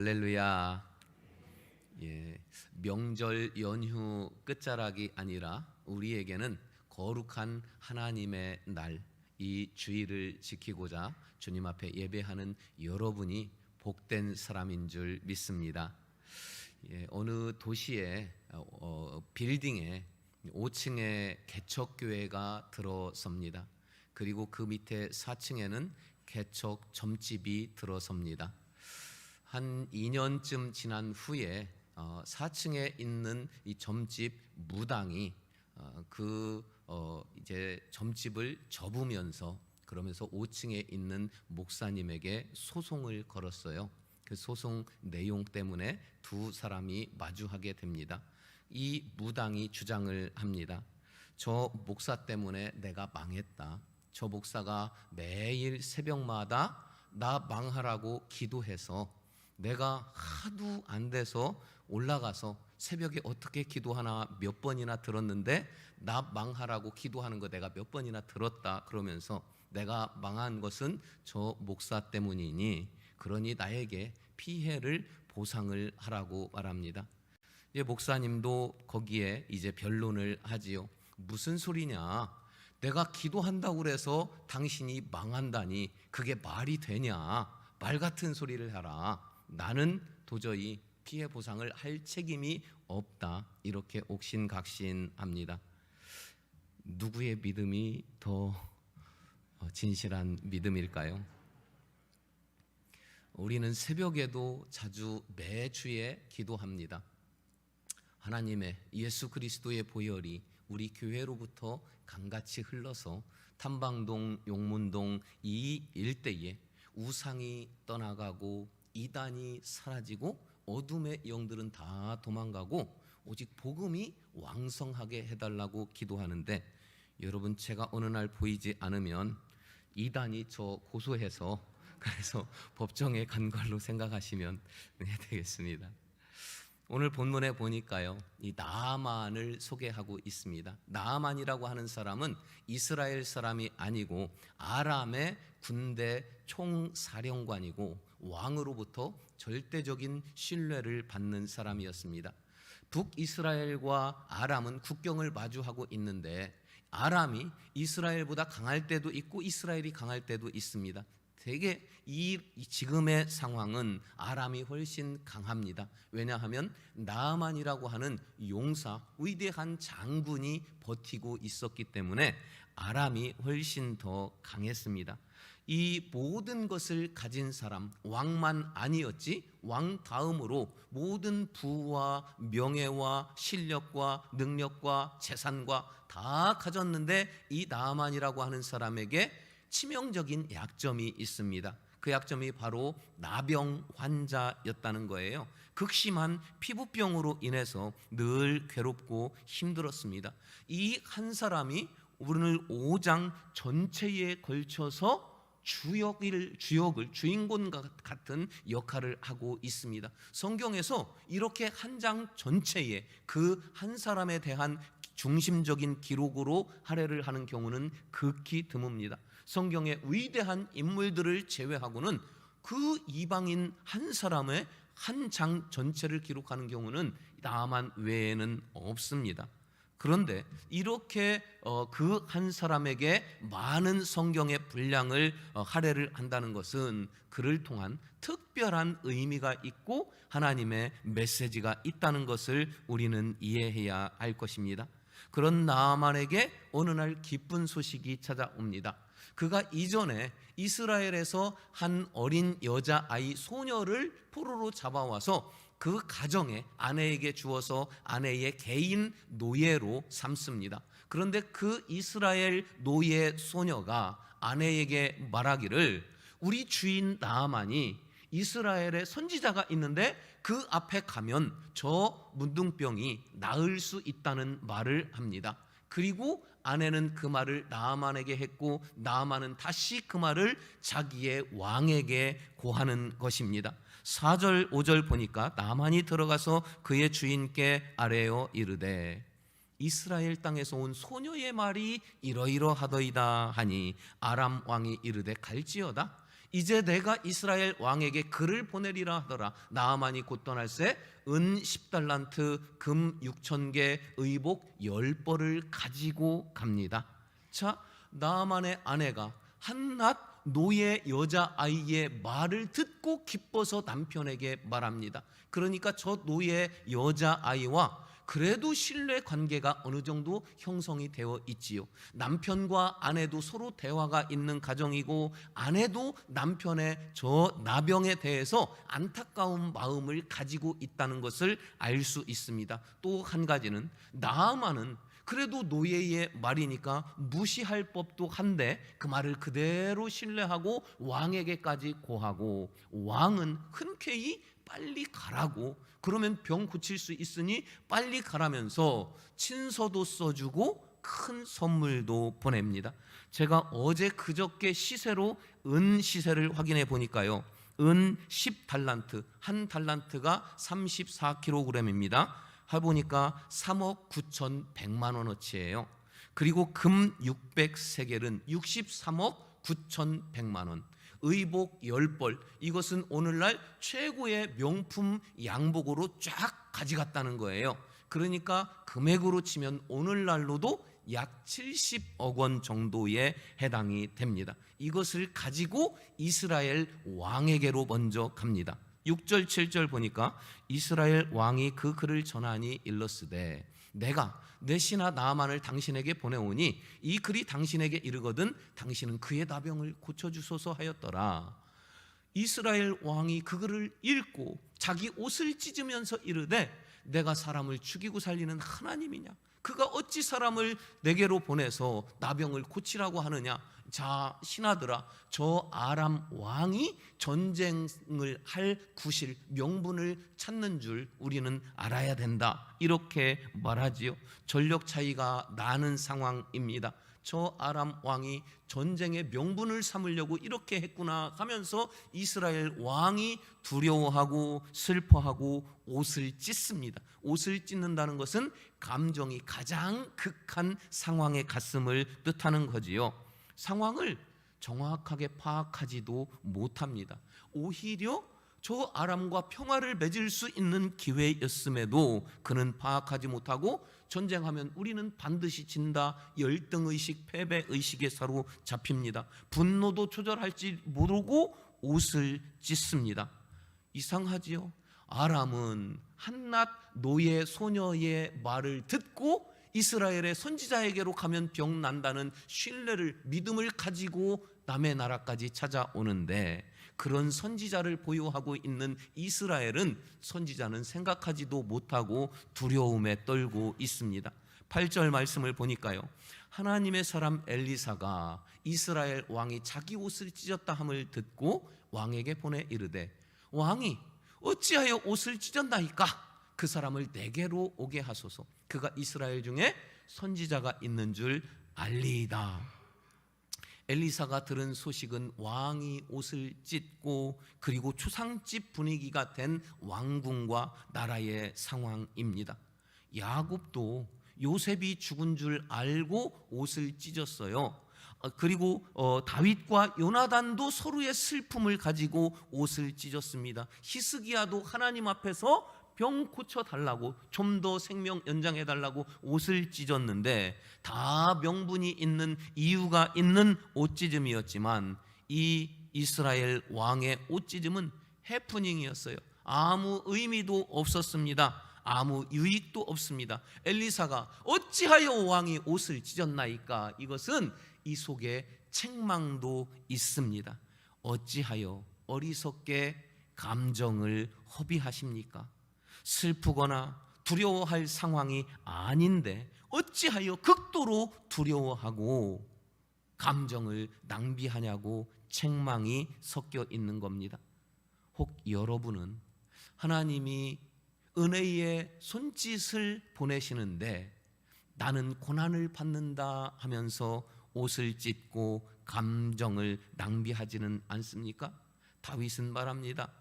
할렐루야. 명절 연휴 끝자락이 아니라 우리에게는 거룩한 하나님의 날, 이 주일을 지키고자 주님 앞에 예배하는 여러분이 복된 사람인 줄 믿습니다. 어느 도시의 빌딩에 5층에 개척교회가 들어섭니다. 그리고 그 밑에 4층에는 개척 점집이 들어섭니다. 한 2년쯤 지난 후에 4층에 있는 이 점집 무당이 이제 점집을 접으면서 그러면서 5층에 있는 목사님에게 소송을 걸었어요. 그 소송 내용 때문에 두 사람이 마주하게 됩니다. 이 무당이 주장을 합니다. 저 목사 때문에 내가 망했다. 저 목사가 매일 새벽마다 나 망하라고 기도해서 내가 하도 안 돼서 올라가서 새벽에 어떻게 기도하나 몇 번이나 들었는데 나 망하라고 기도하는 거 내가 몇 번이나 들었다. 그러면서 내가 망한 것은 저 목사 때문이니 그러니 나에게 피해를 보상을 하라고 말합니다. 이제 목사님도 거기에 이제 변론을 하지요. 무슨 소리냐? 내가 기도한다고 그래서 당신이 망한다니 그게 말이 되냐? 말 같은 소리를 하라. 나는 도저히 피해 보상을 할 책임이 없다. 이렇게 옥신각신합니다. 누구의 믿음이 더 진실한 믿음일까요? 우리는 새벽에도 자주 매주에 기도합니다. 하나님의 예수 그리스도의 보혈이 우리 교회로부터 강같이 흘러서 탐방동, 용문동 이 일대에 우상이 떠나가고 이단이 사라지고 어둠의 영들은 다 도망가고 오직 복음이 왕성하게 해달라고 기도하는데, 여러분 제가 어느 날 보이지 않으면 이단이 저 고소해서 그래서 법정에 간 걸로 생각하시면 되겠습니다. 오늘 본문에 보니까요, 이 나아만을 소개하고 있습니다. 나아만이라고 하는 사람은 이스라엘 사람이 아니고 아람의 군대 총사령관이고 왕으로부터 절대적인 신뢰를 받는 사람이었습니다. 북이스라엘과 아람은 국경을 마주하고 있는데 아람이 이스라엘보다 강할 때도 있고 이스라엘이 강할 때도 있습니다. 되게 이 지금의 상황은 아람이 훨씬 강합니다. 왜냐하면 나아만이라고 하는 용사, 위대한 장군이 버티고 있었기 때문에 아람이 훨씬 더 강했습니다. 이 모든 것을 가진 사람, 왕만 아니었지 왕 다음으로 모든 부와 명예와 실력과 능력과 재산과 다 가졌는데 이 나아만이라고 하는 사람에게 치명적인 약점이 있습니다. 그 약점이 바로 나병 환자였다는 거예요. 극심한 피부병으로 인해서 늘 괴롭고 힘들었습니다. 이 한 사람이 오늘 5장 전체에 걸쳐서 주인공 같은 역할을 하고 있습니다. 성경에서 이렇게 한 장 전체에 그 한 사람에 대한 중심적인 기록으로 할애를 하는 경우는 극히 드뭅니다. 성경의 위대한 인물들을 제외하고는 그 이방인 한 사람의 한 장 전체를 기록하는 경우는 나만 외에는 없습니다. 그런데 이렇게 그 한 사람에게 많은 성경의 분량을 할애를 한다는 것은 그를 통한 특별한 의미가 있고 하나님의 메시지가 있다는 것을 우리는 이해해야 할 것입니다. 그런 나아만에게 어느 날 기쁜 소식이 찾아옵니다. 그가 이전에 이스라엘에서 한 어린 여자아이 소녀를 포로로 잡아와서 그 가정에 아내에게 주어서 아내의 개인 노예로 삼습니다. 그런데 그 이스라엘 노예 소녀가 아내에게 말하기를 우리 주인 나아만이 이스라엘에 선지자가 있는데 그 앞에 가면 저 문둥병이 나을 수 있다는 말을 합니다. 그리고 아내는 그 말을 나아만에게 했고 나아만은 다시 그 말을 자기의 왕에게 고하는 것입니다. 4절 5절 보니까 나아만이 들어가서 그의 주인께 아뢰어 이르되 이스라엘 땅에서 온 소녀의 말이 이러이러하더이다 하니 아람 왕이 이르되 갈지어다 이제 내가 이스라엘 왕에게 글을 보내리라 하더라. 나아만이 곧 떠날새 은 10달란트, 금 6,000개, 의복 10벌을 가지고 갑니다. 자, 나아만의 아내가 한낱 노예 여자아이의 말을 듣고 기뻐서 남편에게 말합니다. 그러니까 저 노예 여자아이와 그래도 신뢰 관계가 어느 정도 형성이 되어 있지요. 남편과 아내도 서로 대화가 있는 가정이고, 아내도 남편의 저 나병에 대해서 안타까운 마음을 가지고 있다는 것을 알 수 있습니다. 또 한 가지는 나아만은 그래도 노예의 말이니까 무시할 법도 한데 그 말을 그대로 신뢰하고 왕에게까지 고하고, 왕은 흔쾌히 빨리 가라고, 그러면 병 고칠 수 있으니 빨리 가라면서 친서도 써주고 큰 선물도 보냅니다. 제가 어제 그저께 시세로 은 시세를 확인해 보니까요, 은 10달란트, 한 달란트가 34kg입니다. 해보니까 3억 9,100만 원어치예요. 그리고 금 600세겔은 63억 9,100만 원. 의복 10벌, 이것은 오늘날 최고의 명품 양복으로 쫙 가져갔다는 거예요. 그러니까 금액으로 치면 오늘날로도 약 70억 원 정도에 해당이 됩니다. 이것을 가지고 이스라엘 왕에게로 먼저 갑니다. 6절 7절 보니까 이스라엘 왕이 그 글을 전하니 일러스되 내가 내 신하 나아만을 당신에게 보내오니 이 글이 당신에게 이르거든 당신은 그의 나병을 고쳐주소서 하였더라. 이스라엘 왕이 그 글을 읽고 자기 옷을 찢으면서 이르되 내가 사람을 죽이고 살리는 하나님이냐? 그가 어찌 사람을 내게로 보내서 나병을 고치라고 하느냐? 자, 신하들아, 저 아람 왕이 전쟁을 할 구실, 명분을 찾는 줄 우리는 알아야 된다, 이렇게 말하지요. 전력 차이가 나는 상황입니다. 저 아람 왕이 전쟁의 명분을 삼으려고 이렇게 했구나 하면서 이스라엘 왕이 두려워하고 슬퍼하고 옷을 찢습니다. 옷을 찢는다는 것은 감정이 가장 극한 상황에 갔음을 뜻하는 거지요. 상황을 정확하게 파악하지도 못합니다. 오히려 저 아람과 평화를 맺을 수 있는 기회였음에도 그는 파악하지 못하고 전쟁하면 우리는 반드시 진다, 열등의식, 패배의식에 사로잡힙니다. 분노도 조절할지 모르고 옷을 찢습니다. 이상하지요? 아람은 한낱 노예 소녀의 말을 듣고 이스라엘의 선지자에게로 가면 병 난다는 신뢰를, 믿음을 가지고 남의 나라까지 찾아오는데, 그런 선지자를 보유하고 있는 이스라엘은 선지자는 생각하지도 못하고 두려움에 떨고 있습니다. 8절 말씀을 보니까요, 하나님의 사람 엘리사가 이스라엘 왕이 자기 옷을 찢었다 함을 듣고 왕에게 보내 이르되 왕이 어찌하여 옷을 찢었나이까? 그 사람을 내게로 오게 하소서. 그가 이스라엘 중에 선지자가 있는 줄 알리이다. 엘리사가 들은 소식은 왕이 옷을 찢고 그리고 초상집 분위기가 된 왕궁과 나라의 상황입니다. 야곱도 요셉이 죽은 줄 알고 옷을 찢었어요. 그리고 다윗과 요나단도 서로의 슬픔을 가지고 옷을 찢었습니다. 히스기야도 하나님 앞에서 병 고쳐달라고, 좀 더 생명 연장해달라고 옷을 찢었는데 다 명분이 있는, 이유가 있는 옷찢음이었지만 이 이스라엘 왕의 옷찢음은 해프닝이었어요. 아무 의미도 없었습니다. 아무 유익도 없습니다. 엘리사가 어찌하여 왕이 옷을 찢었나이까? 이것은 이 속에 책망도 있습니다. 어찌하여 어리석게 감정을 허비하십니까? 슬프거나 두려워할 상황이 아닌데 어찌하여 극도로 두려워하고 감정을 낭비하냐고 책망이 섞여 있는 겁니다. 혹 여러분은 하나님이 은혜의 손짓을 보내시는데 나는 고난을 받는다 하면서 옷을 찢고 감정을 낭비하지는 않습니까? 다윗은 말합니다.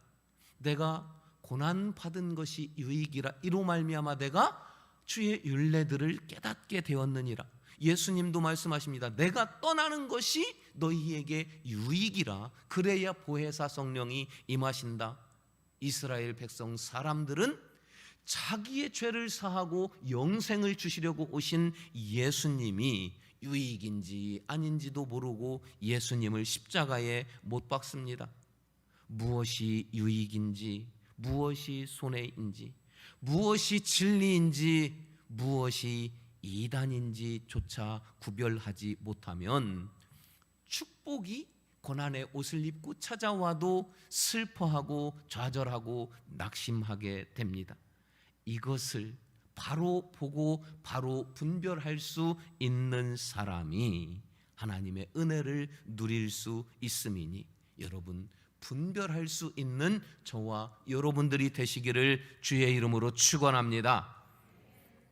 내가 고난 받은 것이 유익이라, 이로 말미암아 내가 주의 율례들을 깨닫게 되었느니라. 예수님도 말씀하십니다. 내가 떠나는 것이 너희에게 유익이라. 그래야 보혜사 성령이 임하신다. 이스라엘 백성 사람들은 자기의 죄를 사하고 영생을 주시려고 오신 예수님이 유익인지 아닌지도 모르고 예수님을 십자가에 못 박습니다. 무엇이 유익인지, 무엇이 손해인지, 무엇이 진리인지, 무엇이 이단인지조차 구별하지 못하면 축복이 고난의 옷을 입고 찾아와도 슬퍼하고 좌절하고 낙심하게 됩니다. 이것을 바로 보고 바로 분별할 수 있는 사람이 하나님의 은혜를 누릴 수 있음이니 여러분, 분별할 수 있는 저와 여러분들이 되시기를 주의 이름으로 축원합니다.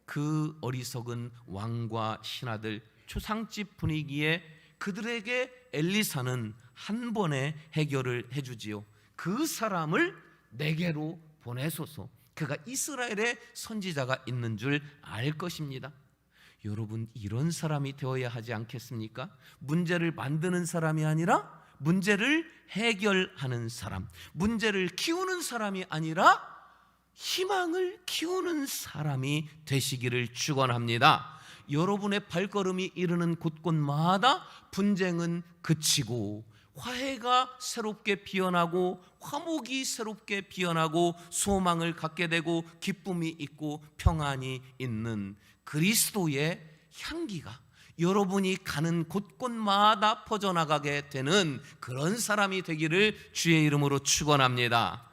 그 어리석은 왕과 신하들 초상집 분위기에 그들에게 엘리사는 한 번에 해결을 해주지요. 그 사람을 내게로 보내소서. 그가 이스라엘의 선지자가 있는 줄 알 것입니다. 여러분, 이런 사람이 되어야 하지 않겠습니까? 문제를 만드는 사람이 아니라 문제를 해결하는 사람, 문제를 키우는 사람이 아니라 희망을 키우는 사람이 되시기를 축원합니다. 여러분의 발걸음이 이르는 곳곳마다 분쟁은 그치고 화해가 새롭게 피어나고 화목이 새롭게 피어나고 소망을 갖게 되고 기쁨이 있고 평안이 있는 그리스도의 향기가 여러분이 가는 곳곳마다 퍼져나가게 되는 그런 사람이 되기를 주의 이름으로 축원합니다.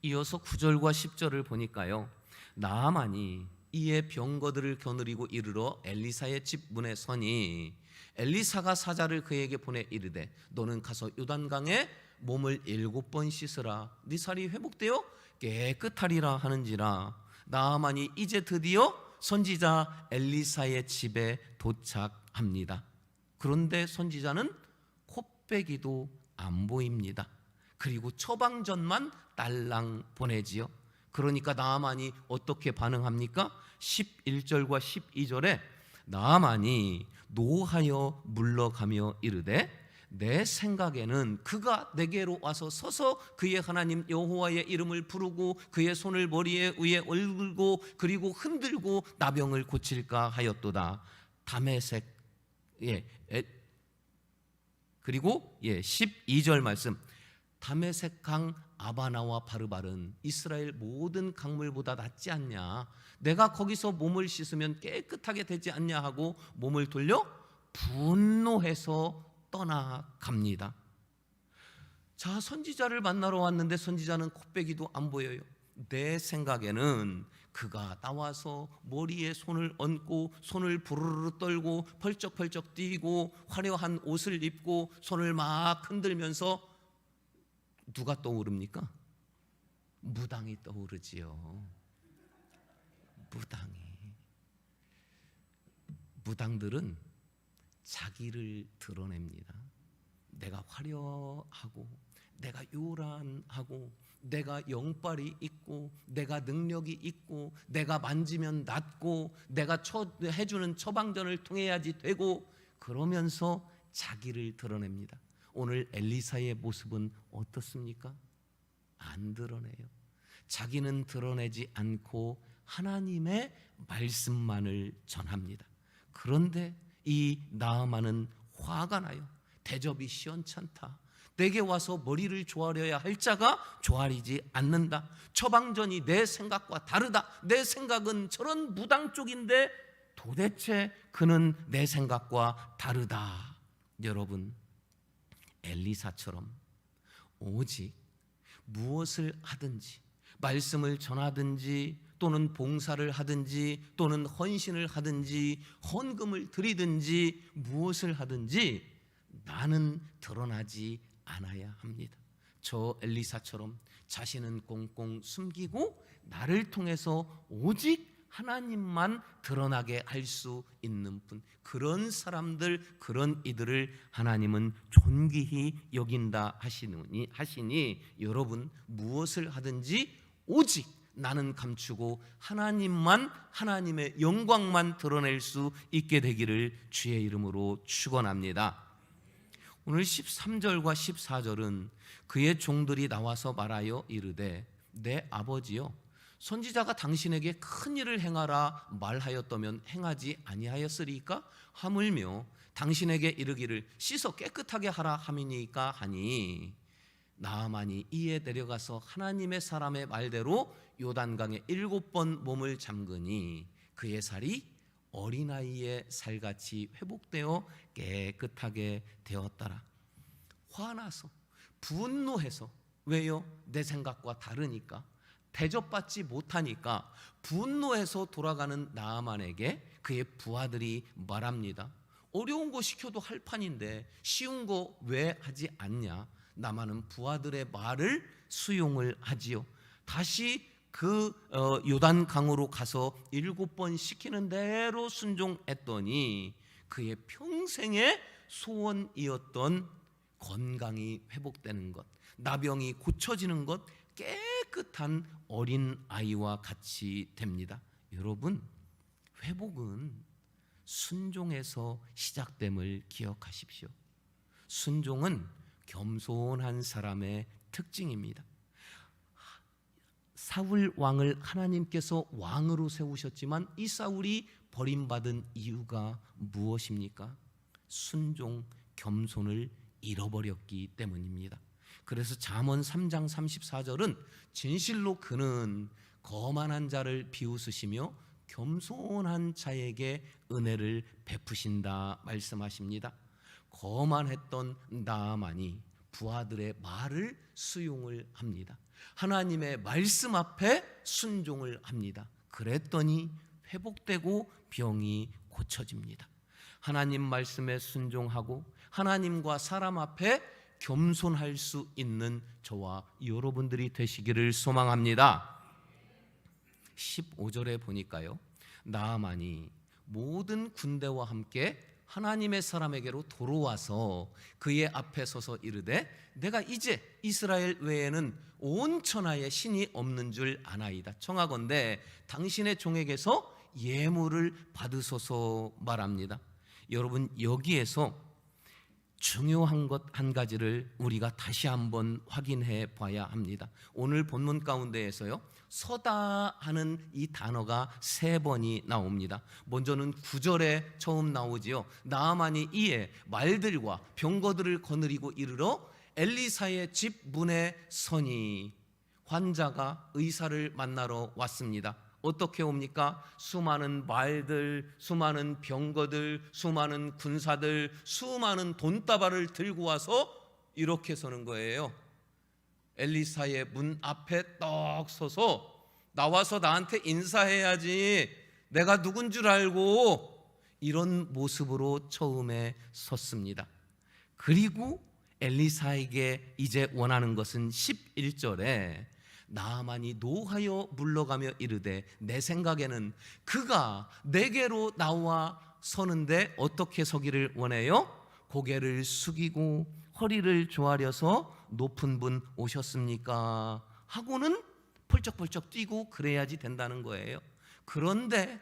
이어서 9절과 10절을 보니까요, 나아만이 이에 병거들을 거느리고 이르러 엘리사의 집 문에 서니 엘리사가 사자를 그에게 보내 이르되 너는 가서 요단강에 몸을 7번 씻으라. 네 살이 회복되어 깨끗하리라 하는지라. 나아만이 이제 드디어 선지자 엘리사의 집에 도착합니다. 그런데 선지자는 코빼기도 안 보입니다. 그리고 처방전만 딸랑 보내지요. 그러니까 나아만이 어떻게 반응합니까? 11절과 12절에 나아만이 노하여 물러가며 이르되 내 생각에는 그가 내게로 와서 서서 그의 하나님 여호와의 이름을 부르고 그의 손을 머리에 위에 얽고 그리고 흔들고 나병을 고칠까 하였도다. 다메섹 그리고 12절 말씀, 다메섹 강 아바나와 바르바른 이스라엘 모든 강물보다 낫지 않냐, 내가 거기서 몸을 씻으면 깨끗하게 되지 않냐 하고 몸을 돌려 분노해서 떠나갑니다. 자, 선지자를 만나러 왔는데 선지자는 코빼기도 안 보여요. 내 생각에는 그가 나와서 머리에 손을 얹고 손을 부르르 떨고 펄쩍펄쩍 뛰고 화려한 옷을 입고 손을 막 흔들면서 누가 떠오릅니까? 무당이 떠오르지요. 무당들은 자기를 드러냅니다. 내가 화려하고 내가 요란하고 내가 영빨이 있고 내가 능력이 있고 내가 만지면 낫고 내가 해주는 처방전을 통해야지 되고, 그러면서 자기를 드러냅니다. 오늘 엘리사의 모습은 어떻습니까? 안 드러내요. 자기는 드러내지 않고 하나님의 말씀만을 전합니다. 그런데 이 나아만은 화가 나요. 대접이 시원찮다. 내게 와서 머리를 조아려야 할 자가 조아리지 않는다. 처방전이 내 생각과 다르다. 내 생각은 저런 무당 쪽인데 도대체 그는 내 생각과 다르다. 여러분, 엘리사처럼 오직 무엇을 하든지, 말씀을 전하든지 또는 봉사를 하든지 또는 헌신을 하든지 헌금을 드리든지 무엇을 하든지 나는 드러나지 않아야 합니다. 저 엘리사처럼 자신은 꽁꽁 숨기고 나를 통해서 오직 하나님만 드러나게 할 수 있는 분, 그런 사람들, 그런 이들을 하나님은 존귀히 여긴다 하시니 여러분, 무엇을 하든지 오직 나는 감추고 하나님만, 하나님의 영광만 드러낼 수 있게 되기를 주의 이름으로 축원합니다. 오늘 13절과 14절은 그의 종들이 나와서 말하여 이르되 내 아버지여, 선지자가 당신에게 큰 일을 행하라 말하였다면 행하지 아니하였으리까? 하물며 당신에게 이르기를 씻어 깨끗하게 하라 함이니까 하니, 나아만이 이에 내려가서 하나님의 사람의 말대로 요단강에 7번 몸을 잠그니 그의 살이 어린아이의 살같이 회복되어 깨끗하게 되었더라. 화나서, 분노해서, 왜요? 내 생각과 다르니까, 대접받지 못하니까 분노해서 돌아가는 나아만에게 그의 부하들이 말합니다. 어려운 거 시켜도 할 판인데 쉬운 거 왜 하지 않냐? 나만은 부하들의 말을 수용을 하지요. 다시 그 요단강으로 가서 7번 시키는 대로 순종했더니 그의 평생의 소원이었던 건강이 회복되는 것, 나병이 고쳐지는 것, 깨끗한 어린 아이와 같이 됩니다. 여러분, 회복은 순종에서 시작됨을 기억하십시오. 순종은 겸손한 사람의 특징입니다. 사울 왕을 하나님께서 왕으로 세우셨지만 이 사울이 버림받은 이유가 무엇입니까? 순종, 겸손을 잃어버렸기 때문입니다. 그래서 잠언 3장 34절은 진실로 그는 거만한 자를 비웃으시며 겸손한 자에게 은혜를 베푸신다 말씀하십니다. 거만했던 나아만이 부하들의 말을 수용을 합니다. 하나님의 말씀 앞에 순종을 합니다. 그랬더니 회복되고 병이 고쳐집니다. 하나님 말씀에 순종하고 하나님과 사람 앞에 겸손할 수 있는 저와 여러분들이 되시기를 소망합니다. 15절에 보니까요, 나아만이 모든 군대와 함께 하나님의 사람에게로 돌아와서 그의 앞에 서서 이르되 내가 이제 이스라엘 외에는 온 천하에 신이 없는 줄 아나이다. 청하건대 당신의 종에게서 예물을 받으소서 말합니다. 여러분, 여기에서 중요한 것 한 가지를 우리가 다시 한번 확인해 봐야 합니다. 오늘 본문 가운데에서요, 서다 하는 이 단어가 3번이 나옵니다. 먼저는 9절에 처음 나오지요. 나아만이 이에 말들과 병거들을 거느리고 이르러 엘리사의 집 문에 서니, 환자가 의사를 만나러 왔습니다. 어떻게 옵니까? 수많은 말들, 수많은 병거들, 수많은 군사들, 수많은 돈다발을 들고 와서 이렇게 서는 거예요. 엘리사의 문 앞에 떡 서서 나와서 나한테 인사해야지, 내가 누군 줄 알고, 이런 모습으로 처음에 섰습니다. 그리고 엘리사에게 이제 원하는 것은 11절에 나아만이 노하여 물러가며 이르되 내 생각에는 그가 내게로 나와 서는데 어떻게 서기를 원해요? 고개를 숙이고 허리를 조아려서 높은 분 오셨습니까? 하고는 펄쩍펄쩍 뛰고 그래야지 된다는 거예요. 그런데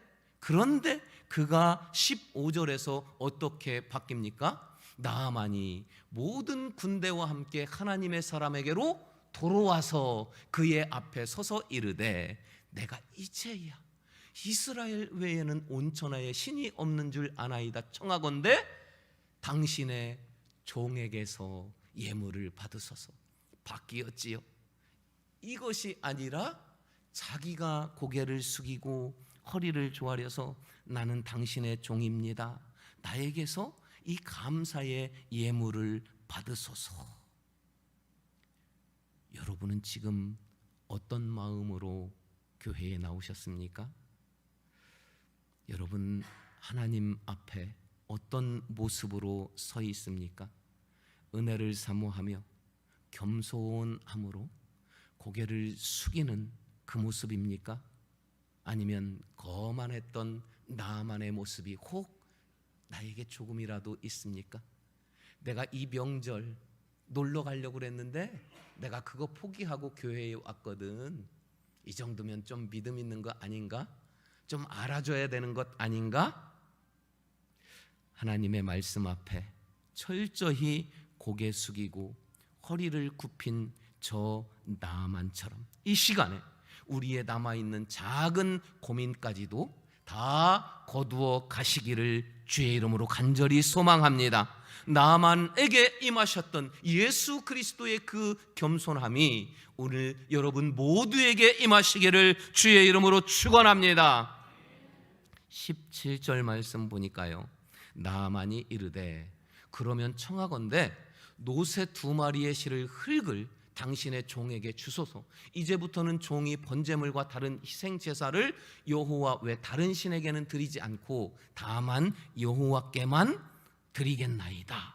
그가 15절에서 어떻게 바뀝니까? 나아만이 모든 군대와 함께 하나님의 사람에게로 돌아와서 그의 앞에 서서 이르되 내가 이제야 이스라엘 외에는 온 천하에 신이 없는 줄 아나이다. 청하건대 당신의 종에게서 예물을 받으소서. 바뀌었지요. 이것이 아니라 자기가 고개를 숙이고 허리를 조아려서 나는 당신의 종입니다, 나에게서 이 감사의 예물을 받으소서. 여러분은 지금 어떤 마음으로 교회에 나오셨습니까? 여러분, 하나님 앞에 어떤 모습으로 서 있습니까? 은혜를 사모하며 겸손함으로 고개를 숙이는 그 모습입니까? 아니면 거만했던 나만의 모습이 혹 나에게 조금이라도 있습니까? 내가 이 명절 놀러 가려고 그랬는데 내가 그거 포기하고 교회에 왔거든. 이 정도면 좀 믿음 있는 거 아닌가? 좀 알아줘야 되는 것 아닌가? 하나님의 말씀 앞에 철저히 고개 숙이고 허리를 굽힌 저 나만처럼 이 시간에 우리의 남아있는 작은 고민까지도 다 거두어 가시기를 주의 이름으로 간절히 소망합니다. 나만에게 임하셨던 예수 그리스도의 그 겸손함이 오늘 여러분 모두에게 임하시기를 주의 이름으로 축원합니다. 17절 말씀 보니까요, 나만이 이르되 그러면 청하건대 노새 2마리의 실을 흙을 당신의 종에게 주소서. 이제부터는 종이 번제물과 다른 희생 제사를 여호와 외 다른 신에게는 드리지 않고 다만 여호와께만 드리겠나이다.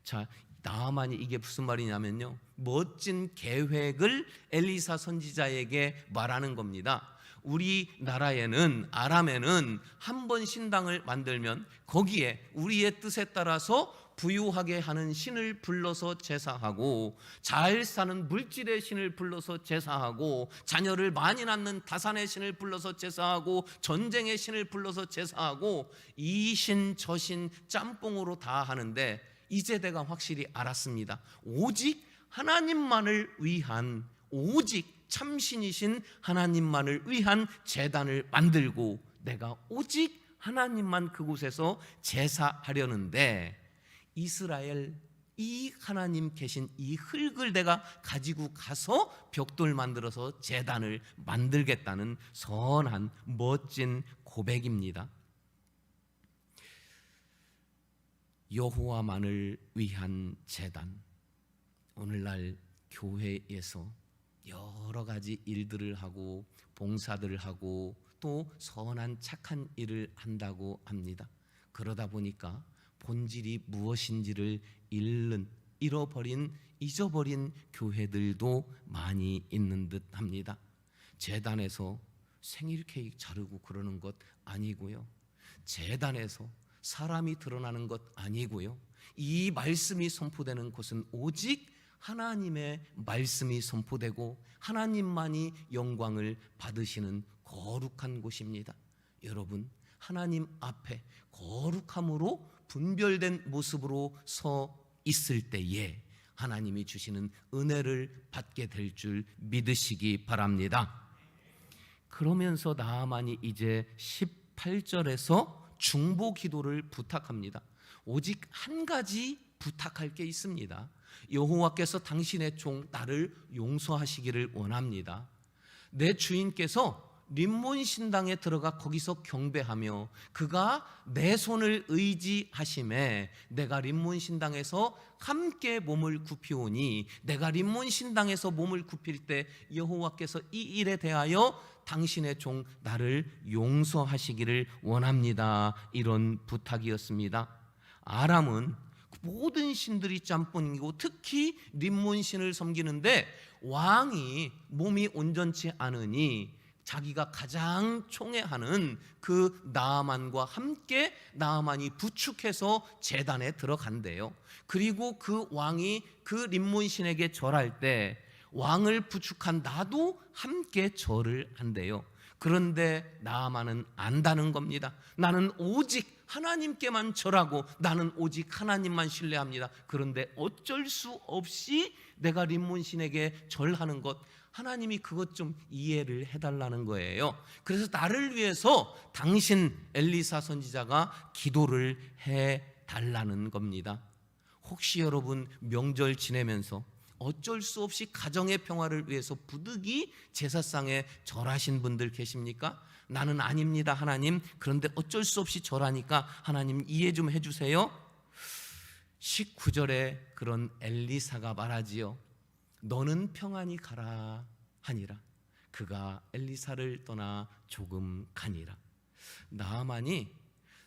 자, 나만이 이게 무슨 말이냐면요, 멋진 계획을 엘리사 선지자에게 말하는 겁니다. 우리나라에는 아람에는 한 번 신당을 만들면 거기에 우리의 뜻에 따라서 부유하게 하는 신을 불러서 제사하고, 잘 사는 물질의 신을 불러서 제사하고, 자녀를 많이 낳는 다산의 신을 불러서 제사하고, 전쟁의 신을 불러서 제사하고, 이 신 저 신 짬뽕으로 다 하는데, 이제 내가 확실히 알았습니다. 오직 하나님만을 위한, 오직 참신이신 하나님만을 위한 제단을 만들고 내가 오직 하나님만 그곳에서 제사하려는데, 이스라엘 이 하나님 계신 이 흙을 내가 가지고 가서 벽돌 만들어서 제단을 만들겠다는 선한 멋진 고백입니다. 여호와만을 위한 제단, 오늘날 교회에서 여러 가지 일들을 하고 봉사들을 하고 또 선한 착한 일을 한다고 합니다. 그러다 보니까 본질이 무엇인지를 잊어버린 교회들도 많이 있는 듯 합니다. 제단에서 생일 케이크 자르고 그러는 것 아니고요, 제단에서 사람이 드러나는 것 아니고요, 이 말씀이 선포되는 곳은 오직 하나님의 말씀이 선포되고 하나님만이 영광을 받으시는 거룩한 곳입니다. 여러분, 하나님 앞에 거룩함으로 분별된 모습으로 서 있을 때에 하나님이 주시는 은혜를 받게 될 줄 믿으시기 바랍니다. 그러면서 나아만이 이제 18절에서 중보 기도를 부탁합니다. 오직 한 가지 부탁할 게 있습니다. 여호와께서 당신의 종 나를 용서하시기를 원합니다. 내 주인께서 림몬 신당에 들어가 거기서 경배하며 그가 내 손을 의지하심에 내가 림몬 신당에서 함께 몸을 굽히오니, 내가 림몬 신당에서 몸을 굽힐 때 여호와께서 이 일에 대하여 당신의 종 나를 용서하시기를 원합니다. 이런 부탁이었습니다. 아람은 모든 신들이 짬뽕이고 특히 림몬 신을 섬기는데 왕이 몸이 온전치 않으니 자기가 가장 총애하는 그 나아만과 함께 나아만이 부축해서 제단에 들어간대요. 그리고 그 왕이 그 림몬 신에게 절할 때 왕을 부축한 나도 함께 절을 한대요. 그런데 나아만은 안다는 겁니다. 나는 오직 하나님께만 절하고 나는 오직 하나님만 신뢰합니다. 그런데 어쩔 수 없이 내가 림몬 신에게 절하는 것, 하나님이 그것 좀 이해를 해달라는 거예요. 그래서 나를 위해서 당신 엘리사 선지자가 기도를 해달라는 겁니다. 혹시 여러분 명절 지내면서 어쩔 수 없이 가정의 평화를 위해서 부득이 제사상에 절하신 분들 계십니까? 나는 아닙니다 하나님, 그런데 어쩔 수 없이 절하니까 하나님 이해 좀 해주세요. 19절에 그런 엘리사가 말하지요. 너는 평안히 가라 하니라. 그가 엘리사를 떠나 조금 가니라. 나아만이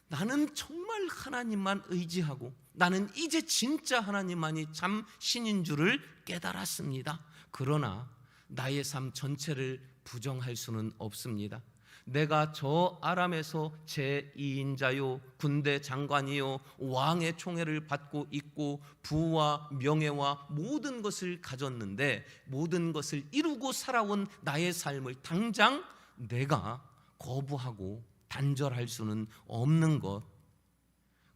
나는 정말 하나님만 의지하고 나는 이제 진짜 하나님만이 참 신인 줄을 깨달았습니다. 그러나 나의 삶 전체를 부정할 수는 없습니다. 내가 저 아람에서 제2인자요 군대 장관이요 왕의 총애를 받고 있고 부와 명예와 모든 것을 가졌는데 모든 것을 이루고 살아온 나의 삶을 당장 내가 거부하고 단절할 수는 없는 것,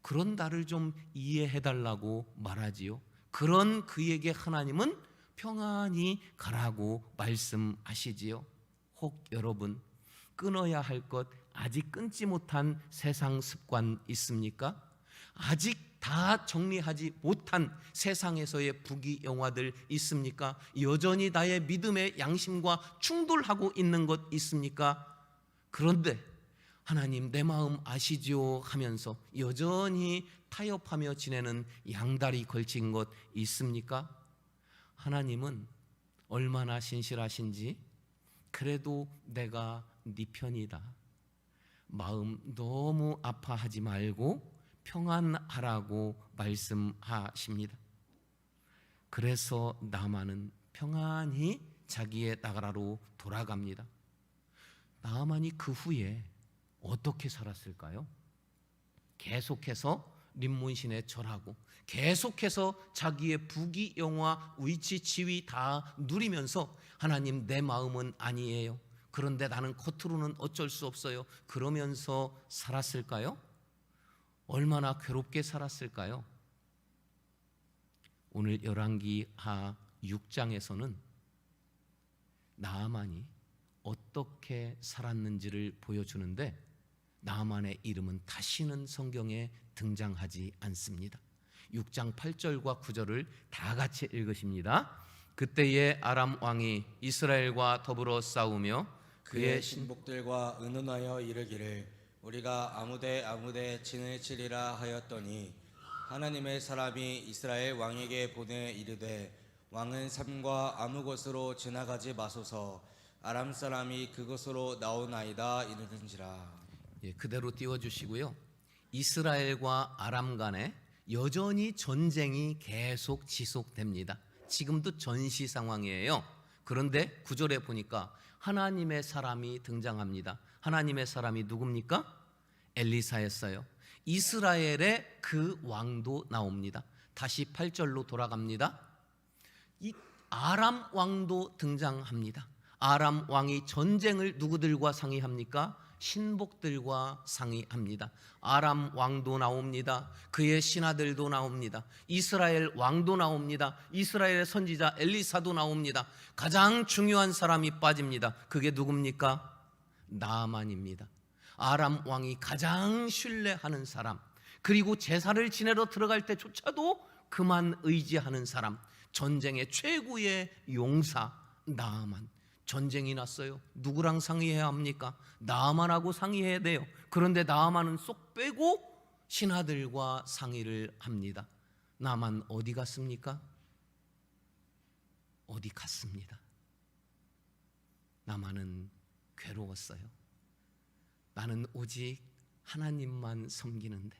그런 나를 좀 이해해달라고 말하지요. 그런 그에게 하나님은 평안히 가라고 말씀하시지요. 혹 여러분 끊어야 할 것 아직 끊지 못한 세상 습관 있습니까? 아직 다 정리하지 못한 세상에서의 부귀영화들 있습니까? 여전히 나의 믿음의 양심과 충돌하고 있는 것 있습니까? 그런데 하나님 내 마음 아시죠? 하면서 여전히 타협하며 지내는 양다리 걸친 것 있습니까? 하나님은 얼마나 신실하신지, 그래도 내가 네 편이다, 마음 너무 아파하지 말고 평안하라고 말씀하십니다. 그래서 나만은 평안히 자기의 나라로 돌아갑니다. 나만이 그 후에 어떻게 살았을까요? 계속해서 림문신에 절하고 계속해서 자기의 부귀영화, 위치, 지위 다 누리면서 하나님 내 마음은 아니에요, 그런데 나는 겉으로는 어쩔 수 없어요, 그러면서 살았을까요? 얼마나 괴롭게 살았을까요? 오늘 열왕기하 6장에서는 나아만이 어떻게 살았는지를 보여주는데 나아만의 이름은 다시는 성경에 등장하지 않습니다. 6장 8절과 9절을 다 같이 읽으십니다. 그때에 아람 왕이 이스라엘과 더불어 싸우며 그의 신복들과 의논하여 이르기를 우리가 아무데 진을 치리라 하였더니 하나님의 사람이 이스라엘 왕에게 보내 이르되 왕은 삼과 아무 곳으로 지나가지 마소서, 아람 사람이 그곳으로 나오나이다 이르는지라. 그대로 띄워주시고요. 이스라엘과 아람 간에 여전히 전쟁이 계속 지속됩니다. 지금도 전시 상황이에요. 그런데 9절에 보니까 하나님의 사람이 등장합니다. 하나님의 사람이 누굽니까? 엘리사였어요. 이스라엘의 그 왕도 나옵니다. 다시 8절로 돌아갑니다. 이 아람 왕도 등장합니다. 아람 왕이 전쟁을 누구들과 상의합니까? 신복들과 상의합니다. 아람 왕도 나옵니다. 그의 신하들도 나옵니다. 이스라엘 왕도 나옵니다. 이스라엘의 선지자 엘리사도 나옵니다. 가장 중요한 사람이 빠집니다. 그게 누굽니까? 나아만입니다. 아람 왕이 가장 신뢰하는 사람, 그리고 제사를 지내러 들어갈 때조차도 그만 의지하는 사람, 전쟁의 최고의 용사 나아만. 전쟁이 났어요. 누구랑 상의해야 합니까? 나아만하고 상의해야 돼요. 그런데 나아만은 쏙 빼고 신하들과 상의를 합니다. 나아만 어디 갔습니까? 어디 갔습니다. 나아만은 괴로웠어요. 나는 오직 하나님만 섬기는데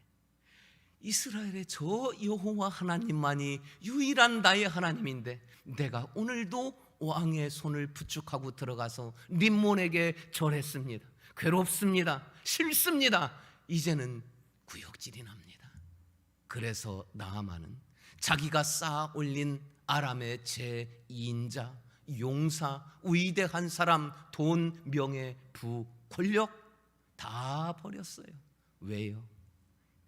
이스라엘의 저 여호와 하나님만이 유일한 나의 하나님인데 내가 오늘도 왕의 손을 부축하고 들어가서 림몬에게 절했습니다. 괴롭습니다. 싫습니다. 이제는 구역질이 납니다. 그래서 나아만은 자기가 쌓아 올린 아람의 제2인자, 용사, 위대한 사람, 돈, 명예, 부, 권력 다 버렸어요. 왜요?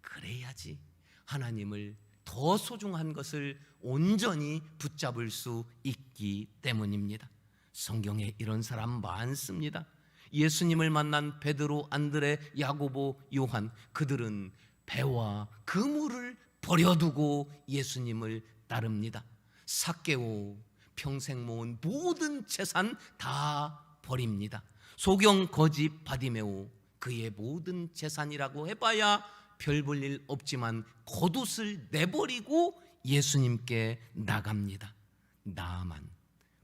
그래야지 하나님을 더 소중한 것을 온전히 붙잡을 수 있기 때문입니다. 성경에 이런 사람 많습니다. 예수님을 만난 베드로, 안드레, 야고보, 요한, 그들은 배와 그물을 버려두고 예수님을 따릅니다. 삭개오, 평생 모은 모든 재산 다 버립니다. 소경, 거지, 바디메오, 그의 모든 재산이라고 해봐야 별 볼 일 없지만 겉옷을 내버리고 예수님께 나갑니다. 나아만,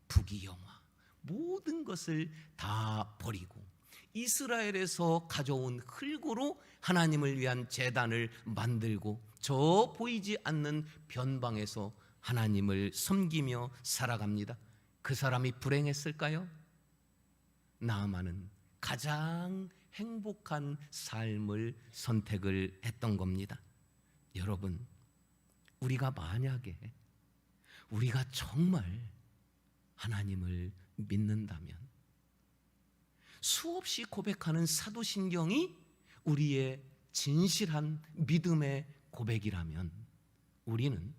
부귀영화, 모든 것을 다 버리고 이스라엘에서 가져온 흙으로 하나님을 위한 제단을 만들고 저 보이지 않는 변방에서 하나님을 섬기며 살아갑니다. 그 사람이 불행했을까요? 나아만은 가장 행복한 삶을 선택을 했던 겁니다. 여러분, 우리가 만약에 우리가 정말 하나님을 믿는다면, 수없이 고백하는 사도신경이 우리의 진실한 믿음의 고백이라면, 우리는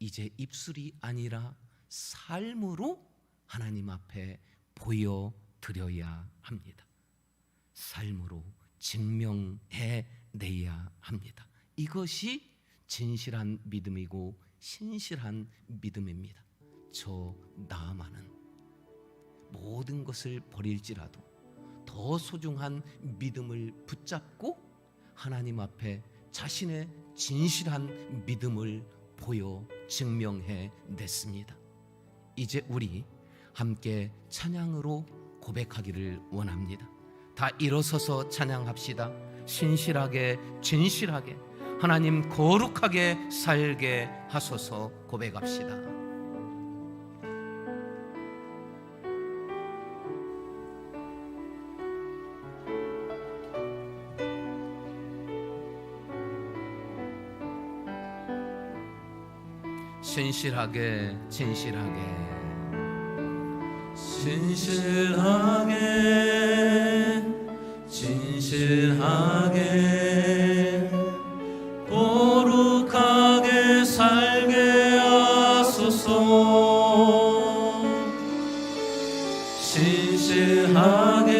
이제 입술이 아니라 삶으로 하나님 앞에 보여드려야 합니다. 삶으로 증명해 내야 합니다. 이것이 진실한 믿음이고 신실한 믿음입니다. 저 나아만은 모든 것을 버릴지라도 더 소중한 믿음을 붙잡고 하나님 앞에 자신의 진실한 믿음을 보여 증명해 냈습니다. 이제 우리 함께 찬양으로 고백하기를 원합니다. 다 일어서서 찬양합시다. 신실하게 진실하게 하나님 거룩하게 살게 하소서 고백합시다. 신실하게 진실하게 진실하게 진실하게 거룩하게 살게 하소서. 진실하게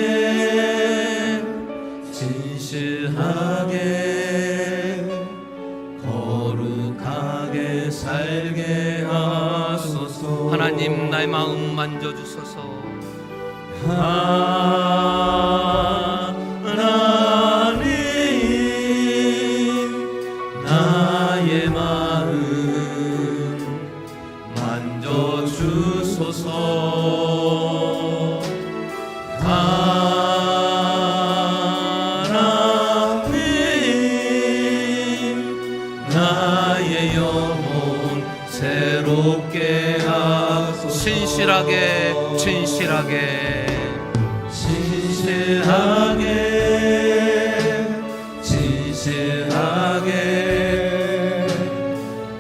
진실하게 거룩하게 살게 하소서. 하나님 나의 마음 만져주소서. 하나님 나의 마음 만져주소서. 하나님 나의 영혼 새롭게 하소서. 신실하게 진실하게 진실하게 진실하게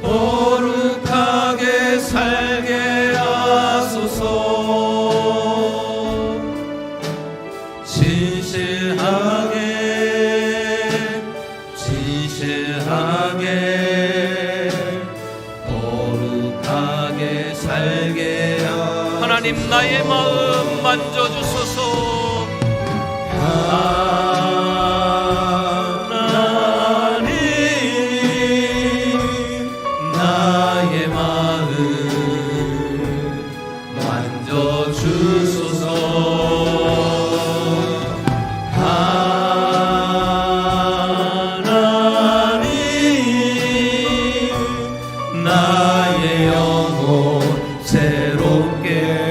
거룩하게 살게 하소서. 진실하게 진실하게 거룩하게 살게 하소서. 하나님 나의 마음 만져주소서. 하나님 나의 마음 만져주소서. 하나님 나의 영혼 새롭게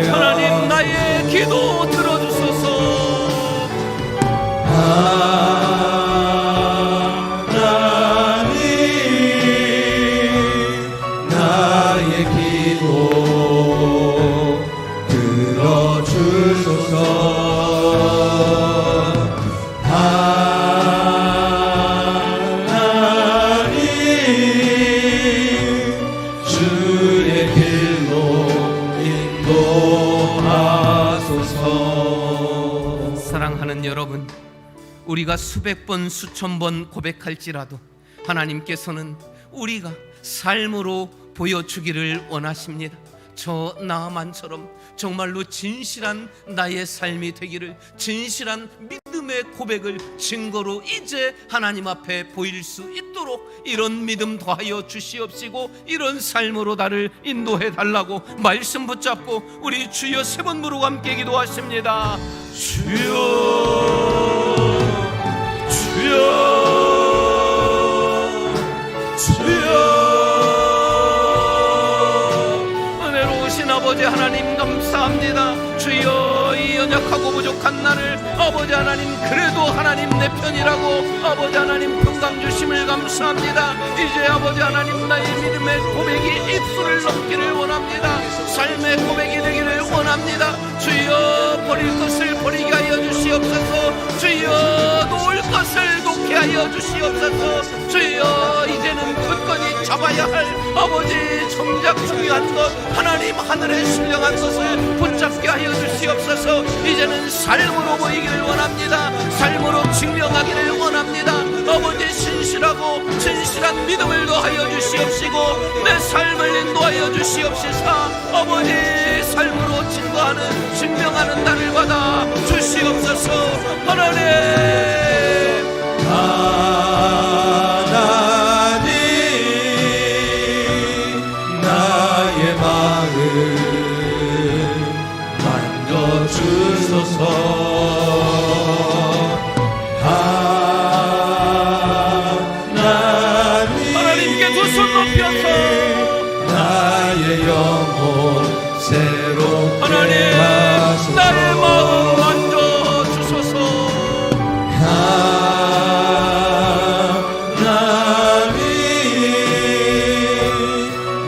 하나님 나의 기도 들어주소서. 하나님 나의 기도 들어주소서. 하나님 주의 길로 인도하소서. 사랑하는 여러분, 우리가 수백 번 수천 번 고백할지라도 하나님께서는 우리가 삶으로 보여주기를 원하십니다. 저 나만처럼 정말로 진실한 나의 삶이 되기를, 진실한 믿음의 고백을 증거로 이제 하나님 앞에 보일 수 있도록 이런 믿음 더하여 주시옵시고 이런 삶으로 나를 인도해 달라고 말씀 붙잡고 우리 주여 세 번 부르고 함께 기도하십니다. 주여 주여 주여. 은혜로우신 아버지 하나님 감사합니다. 주여 이 언약 연약하고 부족한 나를 아버지 하나님 그래도 하나님 내 편이라고 아버지 하나님 평강 주심을 감사합니다. 이제 아버지 하나님 나의 믿음의 고백이 입술을 넘기를 원합니다. 삶의 고백이 되기를 원합니다. 주여 버릴 것을 버리게 하여 주시옵소서. 주여 놓을 것을 놓게 하여 주시옵소서. 주여 이제는 굳건히 잡아야 할 아버지 정작 중요한 것 하나님 하늘의 신령한 것을 붙잡게 하여 주시옵소서. 이제는 삶으로 보이기를 원합니다. 삶으로 증명하기를 원합니다. 아버지 신실하고 진실한 믿음을 더하여 주시옵시고 내 삶을 인도하여 주시옵시사. 아버지 삶으로 증거하는 증명하는 날을 받아 주시옵소서. 하나님 나의 마음 만져주소서. 하나님께 두 손 높여서 나의 영혼 새롭게 하나님 하소서. 나의 마음 만져주소서. 하나님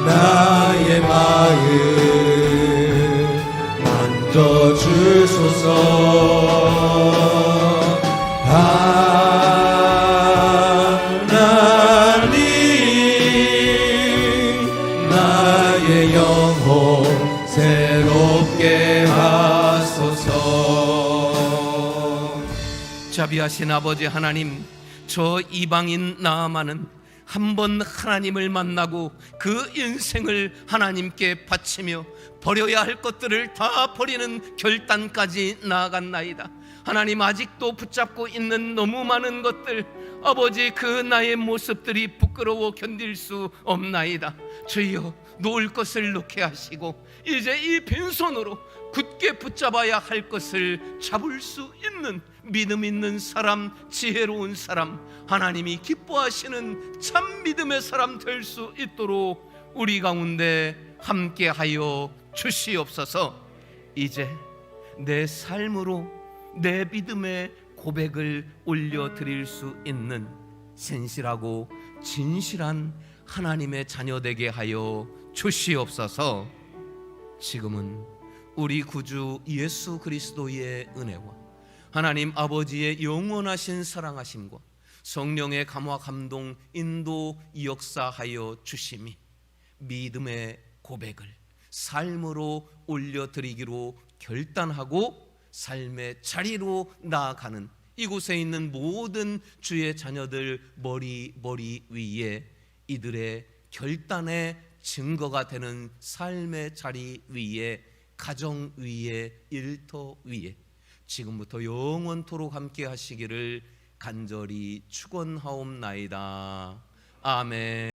나의 마음 만져주소서. 하나님 나의 영혼 새롭게 하소서. 자비하신 아버지 하나님, 저 이방인 나아만은 한 번 하나님을 만나고 그 인생을 하나님께 바치며 버려야 할 것들을 다 버리는 결단까지 나아갔나이다. 하나님 아직도 붙잡고 있는 너무 많은 것들 아버지 그 나의 모습들이 부끄러워 견딜 수 없나이다. 주여 놓을 것을 놓게 하시고 이제 이 빈손으로 굳게 붙잡아야 할 것을 잡을 수 있는 믿음 있는 사람, 지혜로운 사람, 하나님이 기뻐하시는 참 믿음의 사람 될 수 있도록 우리 가운데 함께하여 주시옵소서. 이제 내 삶으로 내 믿음의 고백을 올려드릴 수 있는 신실하고 진실한 하나님의 자녀 되게 하여 주시옵소서. 지금은 우리 구주 예수 그리스도의 은혜와 하나님 아버지의 영원하신 사랑하심과 성령의 감화 감동 인도 역사하여 주심이 믿음의 고백을 삶으로 올려드리기로 결단하고 삶의 자리로 나아가는 이곳에 있는 모든 주의 자녀들 머리 위에 이들의 결단의 증거가 되는 삶의 자리 위에 가정 위에 일터 위에 지금부터 영원토록 함께 하시기를 간절히 축원하옵나이다. 아멘.